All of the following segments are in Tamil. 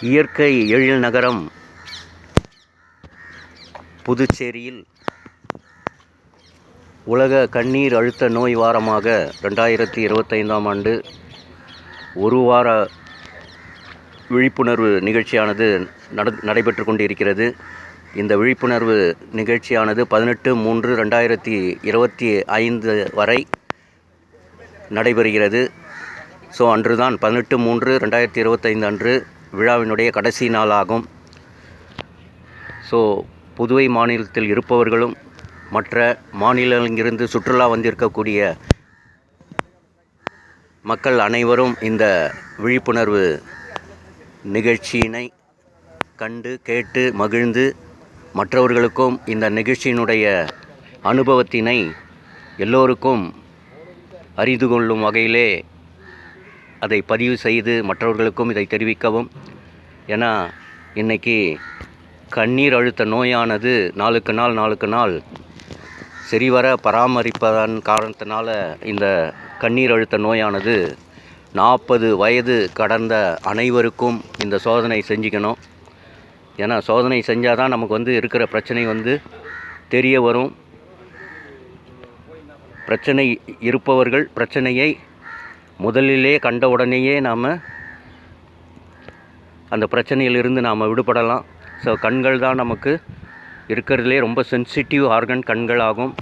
இயற்கை எழில் நகரம் புதுச்சேரியில் உலக கண்ணீர் அழுத்த நோய் வாரமாக 2025ஆம் ஆண்டு ஒரு வார விழிப்புணர்வு நிகழ்ச்சியானது நடைபெற்று கொண்டிருக்கிறது. இந்த விழிப்புணர்வு நிகழ்ச்சியானது 18/3/2025 வரை நடைபெறுகிறது. ஸோ அன்றுதான் 18/3/2025 அன்று விழாவினுடைய கடைசி நாளாகும். ஸோ புதுவை மாநிலத்தில் இருப்பவர்களும் மற்ற மாநிலங்களிலிருந்து சுற்றுலா வந்திருக்கக்கூடிய மக்கள் அனைவரும் இந்த விழிப்புணர்வு நிகழ்ச்சியினை கண்டு கேட்டு மகிழ்ந்து மற்றவர்களுக்கும் இந்த நிகழ்ச்சியினுடைய அனுபவத்தினை எல்லோருக்கும் அறிந்து கொள்ளும் வகையிலே அதை பதிவு செய்து மற்றவர்களுக்கும் இதை தெரிவிக்கவும். ஏன்னா இன்றைக்கி கண்ணீர் அழுத்த நோயானது நாளுக்கு நாள் சரிவர பராமரிப்பதன் காரணத்தினால இந்த கண்ணீர் அழுத்த நோயானது 40 வயது கடந்த அனைவருக்கும் இந்த சோதனை செஞ்சுக்கணும். ஏன்னா சோதனை செஞ்சால் தான் நமக்கு இருக்கிற பிரச்சனை தெரிய வரும். பிரச்சனை இருப்பவர்கள் பிரச்சனையை முதலிலே கண்ட உடனேயே நாம் அந்த பிரச்சனையிலிருந்து நாம் விடுபடலாம். ஸோ கண்கள் தான் நமக்கு இருக்கிறதுலே ரொம்ப சென்சிட்டிவ் ஆர்கன் கண்கள் ஆகும்.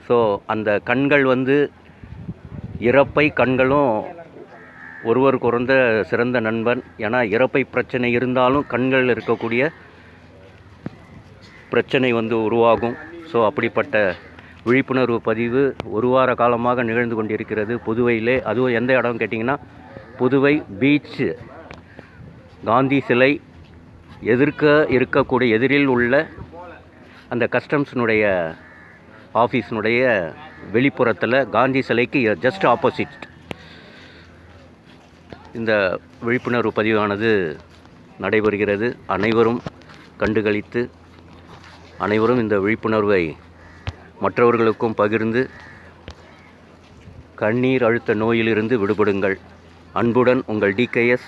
ஸோ அந்த கண்கள் இறப்பை கண்களும் ஒருவருக்கு சிறந்த நண்பன். ஏன்னா இறப்பை பிரச்சனை இருந்தாலும் கண்கள் இருக்கக்கூடிய பிரச்சனை உருவாகும். ஸோ அப்படிப்பட்ட விழிப்புணர்வு பதிவு ஒரு வார காலமாக நிகழ்ந்து கொண்டிருக்கிறது புதுவையிலே. அதுவும் எந்த இடம் கேட்டிங்கன்னா புதுவை பீச் காந்தி சிலை எதிரில் உள்ள அந்த கஸ்டம்ஸினுடைய ஆஃபீஸினுடைய வெளிப்புறத்தில் காந்தி சிலைக்கு ஜஸ்ட் ஆப்போசிட் இந்த விழிப்புணர்வு பதிவானது நடைபெறுகிறது. அனைவரும் கண்டுகளித்து அனைவரும் இந்த விழிப்புணர்வை மற்றவர்களுக்கும் பகிர்ந்து கண்ணீர் அழுத்த நோயிலிருந்து விடுபடுங்கள். அன்புடன் உங்கள் DKS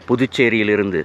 புதுச்சேரியிலிருந்து.